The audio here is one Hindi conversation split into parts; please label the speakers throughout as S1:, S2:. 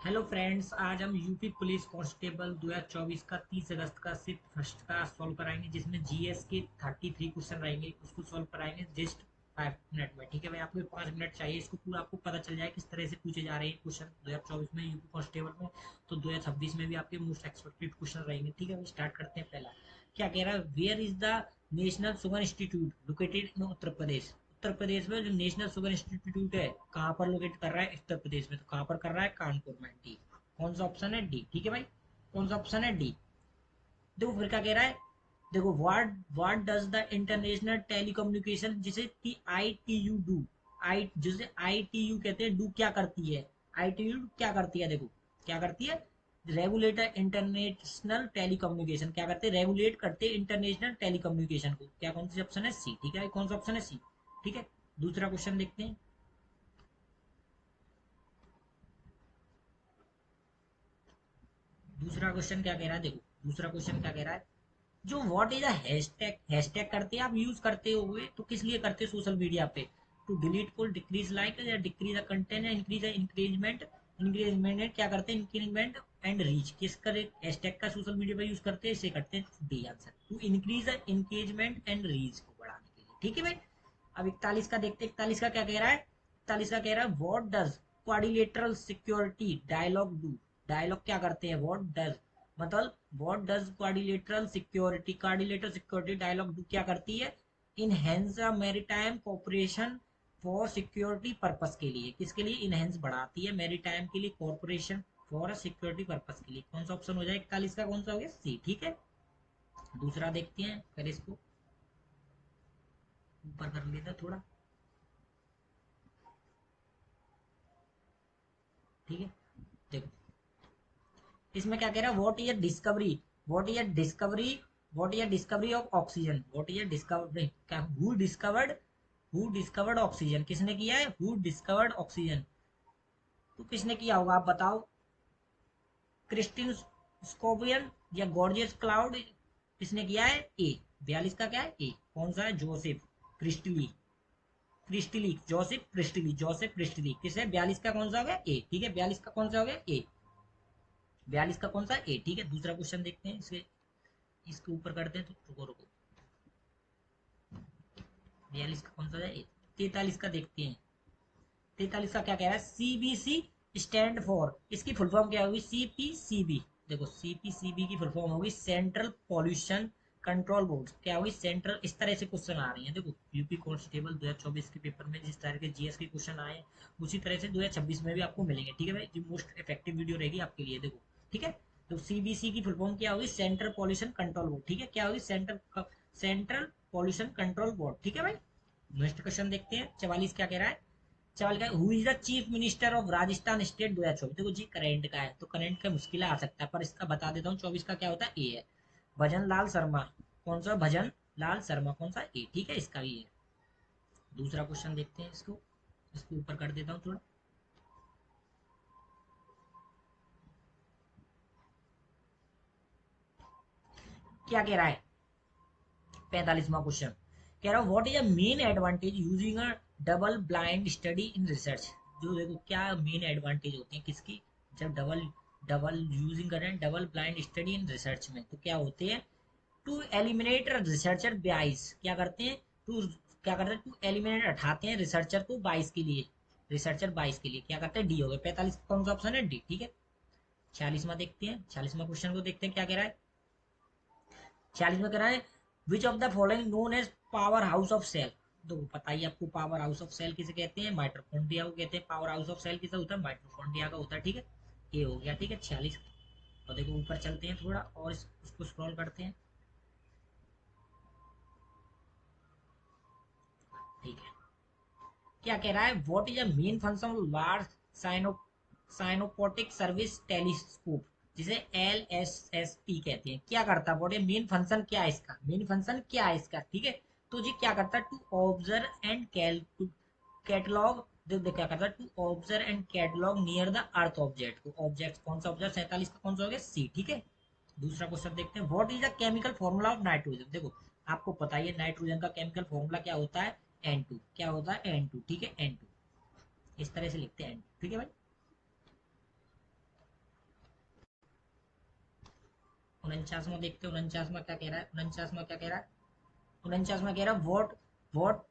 S1: हेलो फ्रेंड्स, आज हम यूपी पुलिस कांस्टेबल 2024 का 30 अगस्त का सिर्फ फर्स्ट का सॉल्व कराएंगे, जिसमें जीएस के 33 क्वेश्चन रहेंगे। उसको सॉल्व कराएंगे जस्ट 5 मिनट में। ठीक है भाई, आपको 5 मिनट चाहिए, इसको पूरा आपको पता चल जाए किस तरह से पूछे जा रहे हैं क्वेश्चन 2024 में यूपी कांस्टेबल में। तो 2026 में भी आपके मोस्ट एक्सपेक्टेड क्वेश्चन रहेंगे। ठीक है भाई, स्टार्ट करते हैं। पहला क्या कह रहा है, where is the national sugar institute located in Uttar Pradesh. Uttar Pradesh में जो नेशनल शुगर इंस्टीट्यूट है, कहाँ पर लोकेट कर रहा है? उत्तर प्रदेश में। तो कहाँ पर कर रहा है? कानपुर में। डी। कौन सा ऑप्शन है? डी। ठीक है भाई, कौन सा ऑप्शन है? डी। देखो फिर क्या कह रहा है, देखो what does the international telecommunication, जिसे कि आई टी यू डू, आई जिसे आई टी यू कहते हैं, डू क्या करती है? आई टी यू क्या करती है? देखो क्या करती है, रेगुलेटर इंटरनेशनल टेलीकम्युनिकेशन। क्या करते हैं? रेगुलेट करते हैं इंटरनेशनल टेलीकम्युनिकेशन को। क्या कौन सी ऑप्शन है? सी। ठीक है, कौन सा ऑप्शन है? सी। ठीक है, दूसरा क्वेश्चन देखते हैं। दूसरा क्वेश्चन क्या कह रहा है, देखो दूसरा क्वेश्चन क्या कह रहा है, जो what is a hashtag, hashtag करते हैं आप, यूज करते हुए तो किस लिए करते हैं सोशल मीडिया पे? To delete pull, decrease like, या डिक्रीज अ कंटेंट, या इंक्रीज इंक्रीजमेंट। इंक्रीजमेंट क्या करते हैं? Increment and reach. किस करे हैशटैग का सोशल मीडिया पे यूज करते हैं? इसे करते हैं D answer, to increase the engagement and reach को बढ़ाने के लिए। ठीक है भाई, अब 41 का देखते हैं। 41 का क्या कह रहा है? 41 का कह रहा है, what does quadrilateral security dialogue do. Dialogue क्या करते हैं? व्हाट डज, मतलब what does quadrilateral security, quadrilateral security dialogue do क्या करती है? Enhance maritime cooperation for security purpose के लिए। किसके लिए इनहेंस बढ़ाती है? मैरीटाइम के लिए, कॉरपोरेशन फॉर सिक्योरिटी पर्पस के लिए। कौन सा ऑप्शन हो जाए 41 का? कौन सा हो गया? सी। ठीक है, दूसरा देखते हैं। पहले इसको ऊपर कर लेता थोड़ा। ठीक है, देखो इसमें क्या कह रहा है, what is discovery, what is discovery, what is discovery of oxygen, what is discovery क्या, हु डिस्कवर्ड ऑक्सीजन, किसने किया है? Who discovered oxygen. तो किसने किया होगा आप बताओ? क्रिस्टिन स्कोबियन या गॉर्जियस क्लाउड, किसने किया है? ए। 42 का क्या है? ए। कौन सा है? जोसेफ क्रिस्टली, क्रिस्टली जोसेफ क्रिस्टली, जोसेफ क्रिस्टली किस है? 42 का कौन सा हो गया? ए। ठीक है, 42 का कौन सा हो गया? ए। 42 का कौन सा? ए। ठीक है, दूसरा क्वेश्चन देखते हैं। इसके इसके ऊपर करते हैं, तो रुको रुको। 42 का कौन सा है? 43 का देखते हैं। 43 का क्या कह रहा है, सीबीसी स्टैंड फॉर, इसकी फुल फॉर्म क्या होगी? सीपीसीबी। देखो सीपीसीबी की फुल फॉर्म होगी सेंट्रल पॉल्यूशन कंट्रोल बोर्ड। क्या होगी? सेंट्रल। इस तरह से क्वेश्चन आ रही है, देखो यूपी कांस्टेबल 2024 के पेपर में जिस तरह के जीएस के क्वेश्चन आए हैं, उसी तरह से 2026 में भी आपको मिलेंगे। ठीक है भाई, ये मोस्ट इफेक्टिव वीडियो रहेगी आपके लिए। देखो ठीक है, तो सीबीसी की फुल फॉर्म क्या होगी? Central pollution control board. ठीक है, क्या होगी? Central pollution control board. ठीक है भाई, नेक्स्ट क्वेश्चन देखते हैं। 44 क्या कह रहा है? सवाल का, who is the chief minister of Rajasthan state 2024। देखो जी करंट का है, तो करंट का मुश्किल आ सकता है, पर इसका बता देता हूँ। 24 का क्या होता है? ए है, भजन लाल शर्मा। कौन सा? भजन लाल शर्मा। कौन सा? ए। ठीक है, इसका भी है। दूसरा क्वेश्चन देखते हैं। इसको इसको ऊपर कर देता हूँ थोड़ा। क्या कह रहा है? 45वां क्वेश्चन कह रहा है, what is a main advantage using a double blind study in research. जो देखो क्या मेन एडवांटेज होती है किसकी, जब डबल डबल यूजिंग करें double blind study in research में, तो क्या होते हैं? टू एलिमिनेट रिसर्चर बाइस। क्या करते हैं? टू क्या करते हैं? टू एलिमिनेट, हटाते हैं रिसर्चर को बाइस के लिए, रिसर्चर बाइस के लिए क्या करते हैं? डी हो गए। 45 कौन सा ऑप्शन है? डी। ठीक है, 46वां देखते हैं। 46वां क्वेश्चन को देखते हैं क्या कह रहा है। 46 में कह रहा है, which of the following known as power house of cell. तो पता ही आपको पावर हाउस ऑफ सेल किसे कहते हैं? माइटोकॉन्ड्रिया को कहते हैं। पावर हाउस ऑफ सेल किसे होता है? माइटोकॉन्ड्रिया का होता है। ठीक है, ये हो गया। ठीक है, 46। और देखो ऊपर चलते हैं थोड़ा और उसको स्क्रॉल करते हैं। ठीक है, क्या कह रहा है, what is a main function of large syno synoptic service telescope, जिसे एल एस एस टी कहते हैं। क्या करता है? व्हाट मेन फंक्शन क्या है इसका? मेन फंक्शन क्या है इसका? ठीक है, तो जी क्या करता है? टू ऑब्जर्व एंड कैटलॉग, क्या करता है? To observe and catalogue near the earth object को। ऑब्जेक्ट कौन सा? ऑब्जेक्ट 47 का कौन सा हो गया? सी। ठीक है, दूसरा क्वेश्चन देखते हैं। What is the chemical formula of nitrogen. देखो आपको पता ही है नाइट्रोजन का केमिकल फॉर्मूला क्या होता है? N2। क्या होता है? N2। ठीक है, N2 इस तरह से लिखते हैं N2। ठीक है भाई, 49वां देखते हैं। 49वां क्या कह रहा है? 49वां क्या कह रहा है? 49वां कह रहा है what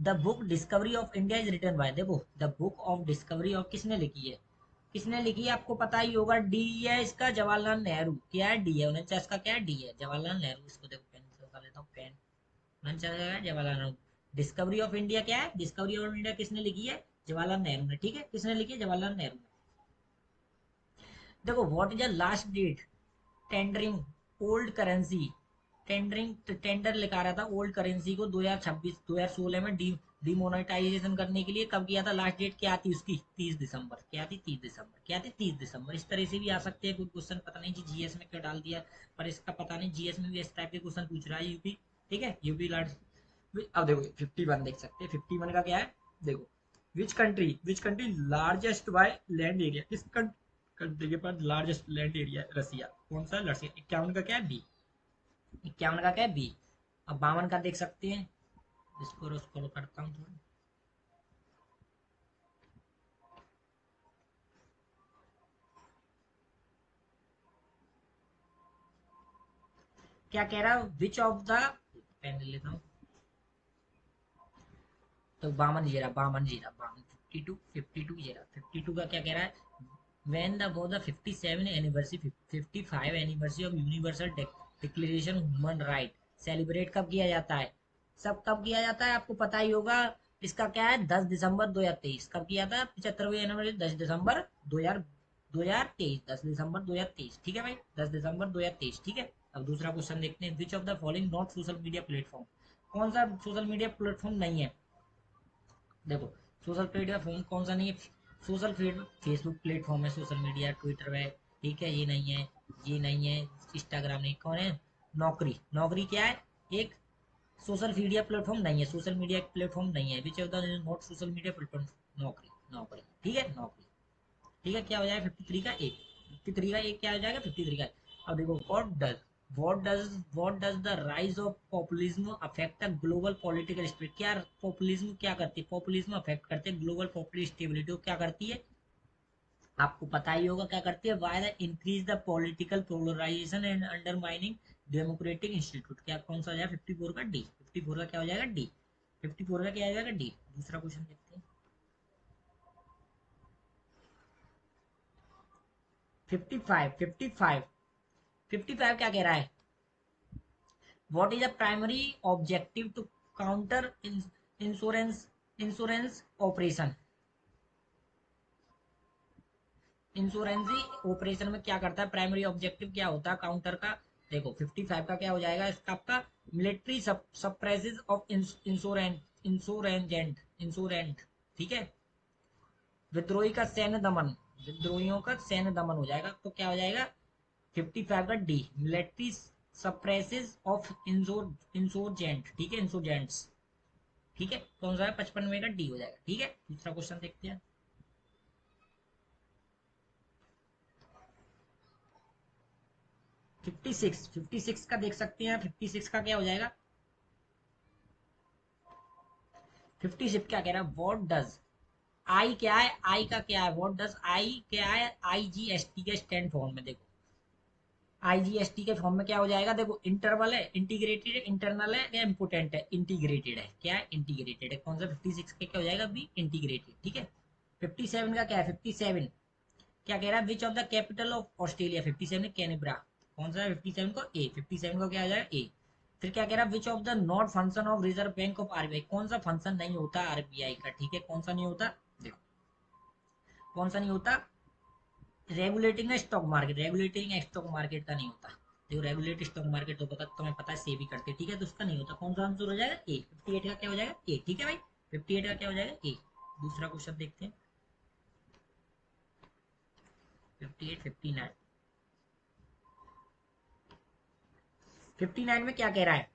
S1: the book discovery of India is written by. देखो the book of discovery of किसने लिखी है? किसने लिखी है आपको पता ही होगा, डी है इसका, जवाहरलाल नेहरू। क्या है? डी है। 49 का क्या है? डी है, जवाहरलाल नेहरू। इसको देखो पेन से उठा लेता हूँ, पेन। 49 का है Jawaharlal Nehru. Discovery of India क्या है? डिस्कवरी ऑफ इंडिया किसने लिखी है? जवाहरलाल नेहरू ने। ठीक है, किसने लिखी है? जवाहरलाल नेहरू ने। देखो what is the last date tendering old currency. Tender लिखा रहा था ओल्ड करेंसी को 2026 2016 में डिमोनेटाइजेशन करने के लिए। कब किया था? लास्ट डेट क्या थी उसकी? 30 दिसंबर। क्या थी? 30 दिसंबर। क्या थी? 30 दिसंबर। इस तरह से भी आ सकते हैं कोई क्वेश्चन, पता नहीं जी जीएस में क्यों डाल दिया, पर इसका पता नहीं, जीएस में भी इस टाइप के क्वेश्चन पूछ रहा है यूपी। ठीक है, यूपी लास्ट। अब देखो 51 देख सकते हैं। 51 का क्या है? देखो which country largest by land area. किस कंट्री के पास लार्जेस्ट लैंड एरिया है? रसिया। कौन सा? रसिया। 51 का क्या है? बी। 51 का क्या है? बी। अब 52 का देख सकते हैं। इसको स्क्रॉल करता हूँ थोड़ा। क्या कह रहा है? विच ऑफ द, पेन ले लेता हूँ। तो 52 जीरा, 52 जीरा, 52 52 जीरा। 52 का क्या कह रहा है? when the was the 57 anniversary 55 anniversary of universal declaration human right celebrate कब किया जाता है? सब कब किया जाता है आपको पता ही होगा। इसका क्या है? 10 दिसंबर 2023। कब किया था? 75वीं एनिवर्सरी 10 दिसंबर 2023। 10 दिसंबर 2023। ठीक है भाई, 10 दिसंबर 2023। ठीक है। अब दूसरा क्वेश्चन देखते हैं। Which of the following not social media platform. कौन सा सोशल मीडिया प्लेटफॉर्म नहीं है? देखो सोशल मीडिया फोन कौन सा नहीं है? सोशल फेसबुक प्लेटफॉर्म है सोशल मीडिया, ट्विटर है। ठीक है, ये नहीं है, ये नहीं है। इंस्टाग्राम नहीं। कौन है? नौकरी। नौकरी क्या है? एक सोशल मीडिया प्लेटफॉर्म नहीं है, सोशल मीडिया प्लेटफॉर्म नहीं है। Which of the not social media platform? नौकरी। नौकरी। ठीक है, नौकरी। ठीक है, क्या हो जाएगा? 53 का एक। 53 का एक क्या हो जाएगा? 53 का। अब देखो what does the rise of populism affect the global political stability। क्या पॉपुलिज्म क्या करती है? पॉपुलिज्म अफेक्ट करते हैं ग्लोबल पॉपुलर स्टेबिलिटी को। क्या करती है आपको पता ही होगा क्या करती है? Why the increase the political polarisation and undermining democratic institute. क्या कौन सा हो जाएगा? 54 का डी। 54 का क्या हो जाएगा? डी। 54 का क्या हो जाएगा? डी। दूसरा क्वेश्चन देखते हैं। 55 55 55 क्या कह रहा है? What is the primary objective to counter insurance insurance operation? Insurgency operation में क्या करता है? प्राइमरी ऑब्जेक्टिव क्या होता है काउंटर का? देखो 55 का क्या हो जाएगा इसका आपका? Military suppression of insurgent. ठीक है, विद्रोही का सैन्य दमन। विद्रोहियों का सैन्य दमन हो जाएगा। तो क्या हो जाएगा? 55 का डी, मिलिट्री सप्रेसिस ऑफ इंसोर्जेंट। ठीक है, इंसोर्जेंट्स। ठीक है, कौन सा है? 55 का डी हो जाएगा। ठीक है, दूसरा क्वेश्चन देखते हैं। 56 का देख सकते हैं। 56 का क्या हो जाएगा? 56 क्या कह रहा है? व्हाट डज आई क्या है? आई का क्या है? व्हाट डज आई क्या है? आईजीएसटी के स्टैंड फॉर्म में देखो, आईजीएसटी के फॉर्म में क्या हो जाएगा? देखो इंटरवल है, इंटीग्रेटेड है, इंटरनल है या इम्पोर्टेंट है? इंटीग्रेटेड है। क्या है? इंटीग्रेटेड है। कौन सा? 56 का क्या हो जाएगा? B, integrated. ठीक है। 57 का क्या है? 57 क्या कह रहा है? Which of the capital of Australia. 57 Canberra. कौन सा है? 57 को ए। 57 को क्या आ जाएगा? ए। फिर क्या कह रहा है? Which of the not function of reserve bank of RBI. कौन सा फंक्शन नहीं होता आरबीआई का? ठीक है, कौन सा नहीं होता? देखो कौन सा नहीं होता? Regulating stock market. Regulating stock market का नहीं होता। देखो रेगुलेटिंग स्टॉक मार्केट तो पता, तुम्हें पता है सेबी करते हैं। ठीक है, तो उसका नहीं होता। कौन सा आंसर हो जाएगा? ए। 58 का क्या हो जाएगा? ए। ठीक है भाई, 58 का क्या हो जाएगा? ए। दूसरा क्वेश्चन देखते हैं। 58 59 59 में क्या कह रहा है?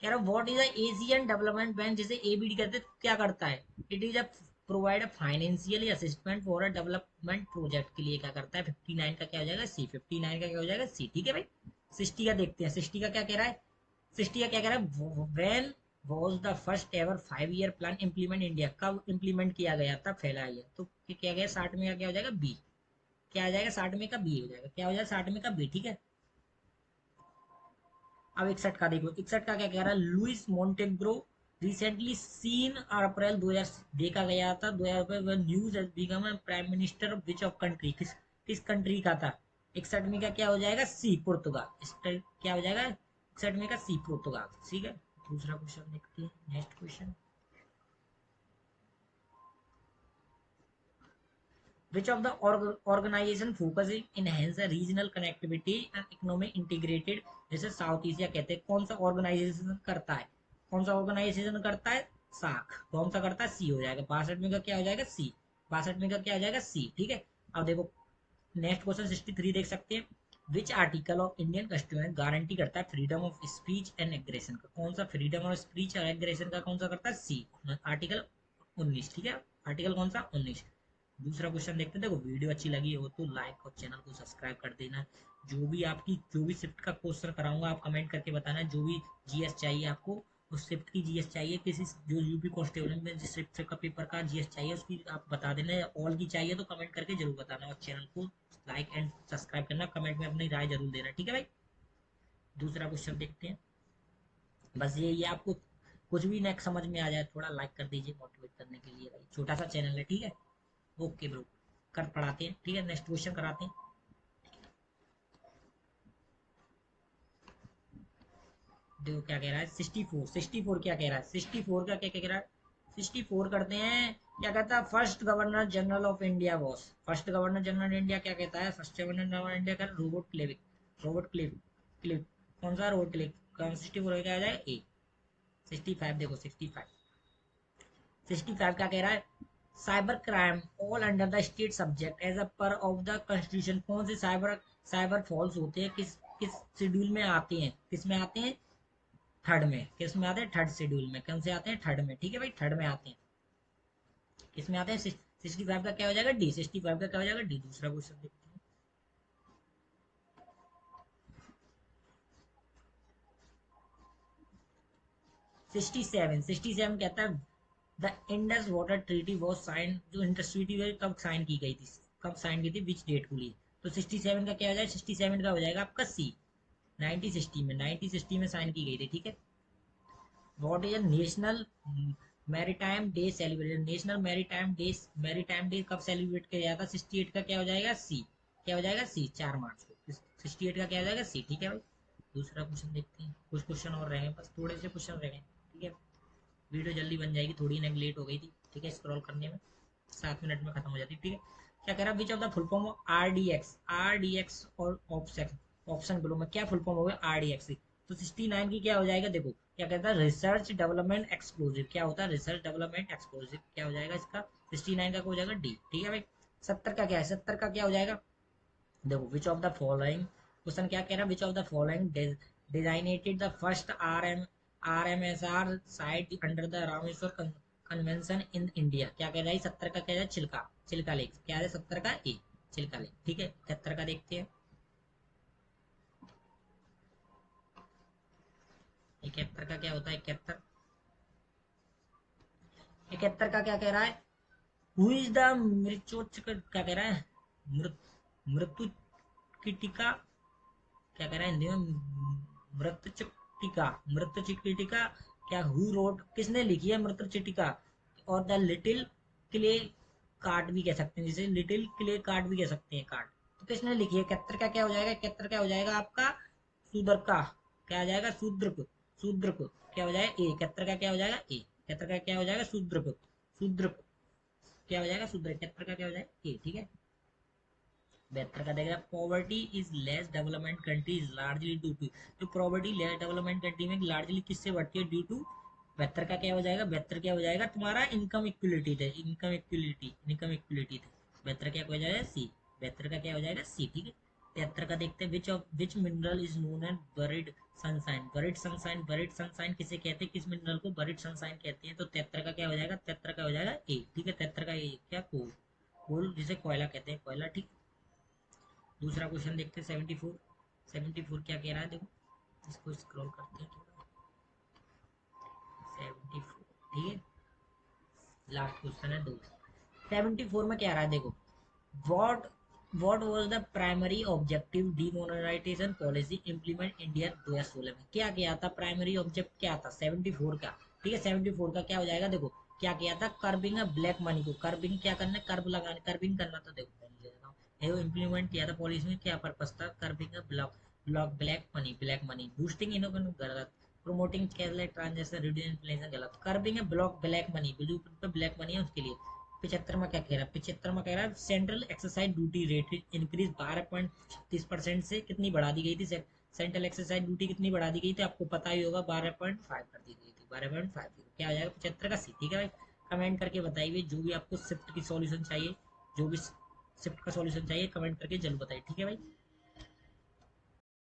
S1: कह रहा what is the Asian development bank, जिसे एबीडी कहते हैं, क्या करता है? It is a provide a financial assistant for a development project के लिए क्या करता है? 59 का क्या हो जाएगा? सी। 59 का क्या हो जाएगा? सी। ठीक है भाई, 60 का देखते हैं। 60 का क्या कह रहा है? 60 का क्या कह रहा है? When was the first ever 5 year plan implement India. कब इम्प्लीमेंट किया गया था? फैलाया गया। तो क्या गया? 60 में का क्या हो जाएगा? बी। क्या आ जाएगा? 60 में का बी हो जाएगा। क्या हो जाएगा? 60 में का बी। ठीक है, अब 61 का देखो, 61 का क्या कह रहा है, लुइस मोंटेग्रो रिसेंटली सीन अप्रैल 2000 देखा गया था 2000 news has become prime minister of which of country, किस कंट्री का था। 61 में का क्या हो जाएगा, सी पुर्तगाल। क्या हो जाएगा 61 में का सी पुर्तगाल, ठीक है। दूसरा क्वेश्चन देखते हैं, next question. Which of the organization focuses enhance the regional connectivity and economic integrated, जैसे साउथ एशिया कहते हैं, कौन सा ऑर्गेनाइजेशन करता है, कौन सा ऑर्गेनाइजेशन करता है, साख। कौन सा करता है, सी हो जाएगा। 62 में का क्या हो जाएगा, सी। 62 में का क्या हो जाएगा, सी, ठीक है। अब देखो नेक्स्ट क्वेश्चन 63 देख सकते हैं। Which article of Indian constitution guarantee करता है freedom of speech and aggression का, कौन सा फ्रीडम ऑफ स्पीच और एग्रेशन का कौन सा करता है, सी, आर्टिकल 19, ठीक है। आर्टिकल कौन सा, 19। दूसरा क्वेश्चन देखते हैं। देखो वीडियो अच्छी लगी हो तो लाइक और चैनल को सब्सक्राइब कर देना। जो भी शिफ्ट का क्वेश्चन कराऊंगा आप कमेंट करके बताना। जो भी जीएस चाहिए आपको, उस शिफ्ट की जीएस चाहिए, किसी जो यूपी कांस्टेबल में जिस शिफ्ट का पेपर का जीएस चाहिए उसकी आप बता देना। ऑल की चाहिए तो कमेंट करके जरूर बताना, और चैनल को लाइक एंड सब्सक्राइब करना, कमेंट में अपनी राय जरूर देना, ठीक है भाई। दूसरा क्वेश्चन देखते हैं। बस ये आपको कुछ भी नेक्स्ट समझ में आ जाए थोड़ा लाइक कर दीजिए मोटिवेट करने के लिए भाई, छोटा सा चैनल है, ठीक है। ओके ब्रो, कर पढ़ाते हैं, ठीक है। नेक्स्ट क्वेश्चन कराते हैं। देखो क्या कह रहा है, 64, 64 क्या कह रहा है, 64 का क्या कह रहा है, 64 करते हैं। क्या कहता है, first governor general of India was, first governor general India क्या कहता है, फर्स्ट गवर्नर जनरल इंडिया का रोबर्ट क्लेविक, रोबर्ट क्लिव क्लिव कौन सा, रोबर्ट क्लिव का। 64 क्या आ जाएगा, ए। 65 देखो, 65, 65 क्या कह रहा है, cyber crime all under the state subject as a part of the constitution, कौन से साइबर साइबर फॉल्स होते हैं, किस किस शेड्यूल में आते हैं, किस में आते हैं, थर्ड में। किस में आते हैं, थर्ड शेड्यूल में। कौन से आते हैं, थर्ड में, ठीक है भाई, थर्ड में आते हैं। किस में आते हैं, 65 का क्या हो जाएगा, डी। 65 का क्या हो जाएगा, डी। दूसरा क्वेश्चन देखते हैं। 67, 67 कहता है the Indus water treaty was sign, जो इंडस ट्रीटी कब साइन की गई थी, कब साइन की थी, विच डेट को ली। तो 67 का क्या हो जाएगा, 67 का हो जाएगा आपका सी, 1960 में, 1960 में साइन की गई थी, ठीक है। What is national maritime day celebration, national maritime day कब सेलिब्रेट किया जाता है, 68 का क्या हो जाएगा, सी। क्या हो जाएगा, सी, 4 मार्च को। 68 का क्या हो जाएगा, सी, ठीक है भाई। दूसरा क्वेश्चन देखते हैं, कुछ क्वेश्चन और रहे हैं, बस थोड़े से क्वेश्चन रहे हैं, ठीक है। वीडियो जल्दी बन जाएगी, थोड़ी ना लेट हो गई थी, ठीक है, स्क्रॉल करने में 7 मिनट में खत्म हो जाती, ठीक है। क्या कह रहा है, which of the full form of RDX, RDX और ऑप्शन, ऑप्शन बोलो में क्या फुल फॉर्म होगा आरडीएक्स। तो 69 की क्या हो जाएगा, देखो क्या कहता है, रिसर्च डेवलपमेंट एक्सक्लूसिव, क्या होता है, रिसर्च डेवलपमेंट एक्सक्लूसिव, क्या हो जाएगा इसका, 69 का हो जाएगा डी, ठीक है भाई। 70 का क्या है, 70 का क्या हो जाएगा, देखो which of the following, question क्या कह रहा है, which of the following designated the first RMSR site under the Rameshwar convention in India. क्या कह रहा है, 70 का क्या है, चिल्का, चिल्का लेक, क्या है 70 का, ए, चिल्का लेक, ठीक है। 71 का देखते हैं, 71 का क्या होता है, 71, 71 का क्या कह रहा है, हु इज द मृत्योच, क्या कह रहा है, मृत मृत्यु की टीका, क्या कह रहा है हिंदी में, मृतचिटिका, मृतचिटिका, क्या हु रोट, किसने लिखी है मृतचिटिका। और द लिटिल क्ले कार्ड भी कह सकते हैं, जिसे लिटिल क्ले कार्ड भी कह सकते हैं, कार्ड। तो किसने लिखी है, 71 का क्या हो जाएगा, 71 क्या हो जाएगा आपका, शूद्र का, क्या हो जाएगा, शूद्र को, शूद्र को क्या हो जाएगा, ए। 71 का क्या हो जाएगा, ए। 71 का क्या हो जाएगा, शूद्र को, शूद्र को क्या हो जाएगा, शूद्र। 71 का क्या हो जाएगा, ए, ठीक है। 72 का देखेगा, poverty is less development country is largely due to, जो पॉवर्टी लेस डेवलपमेंट कंट्री में लार्जली किससे बढ़ती है, ड्यू टू। 72 का क्या हो जाएगा, 72 क्या हो जाएगा तुम्हारा, इनकम इक्वलिटी थे, इनकम इक्वलिटी, इनकम इक्वलिटी थे। 72 क्या हो जाएगा, सी। 72 का क्या हो जाएगा, सी, ठीक है। 73 का देखते हैं, which of which mineral is known as buried sunshine, buried sunshine, buried sunshine किसे कहते हैं, किस मिनरल को बरिड सनसाइन कहते हैं। तो 73 का क्या हो जाएगा, 73 का हो जाएगा ए, ठीक है। 73 का ए, क्या, कोल, कोल जिसे कोयला कहते हैं, कोयला, ठीक। दूसरा क्वेश्चन देखते हैं, 74, 74 क्या कह रहा है, देखो इसको स्क्रॉल करते हैं थोड़ा, 74, ठीक है। लास्ट क्वेश्चन है, दो। 74 में क्या आ रहा है, देखो what what was the primary objective demonetisation policy implement India 2016 में? क्या किया था? प्राइमरी ऑब्जेक्ट क्या था 74 का? ठीक है, 74 का क्या हो जाएगा? देखो क्या किया था, कर्बिंग ब्लैक मनी को, कर्बिंग क्या करना है, कर्ब लगाने, कर्बिंग करना था। देखो पहले ले लेता हूँ, ये इम्प्लीमेंट किया था पॉलिसी में, क्या पर्पस था, curbing block block black money, black money boosting innovation गलत, promoting cashless transaction reducing inflation गलत, curbing block black money, blue pay black money है उसके लिए। 75 में क्या कह रहा है, 75 में कह रहा है central exercise duty rate increase 12.36% से कितनी बढ़ा दी गई थी, सेंट्रल एक्सरसाइज ड्यूटी कितनी बढ़ा दी गई थी, आपको पता ही होगा, 12.5 कर दी गई थी, 12.5। क्या हो जाएगा 75 का सी? ठीक है भाई, कमेंट करके बताइए जो भी आपको शिफ्ट की सॉल्यूशन चाहिए, जो भी शिफ्ट का सॉल्यूशन चाहिए कमेंट करके जरूर बताइए, ठीक है भाई।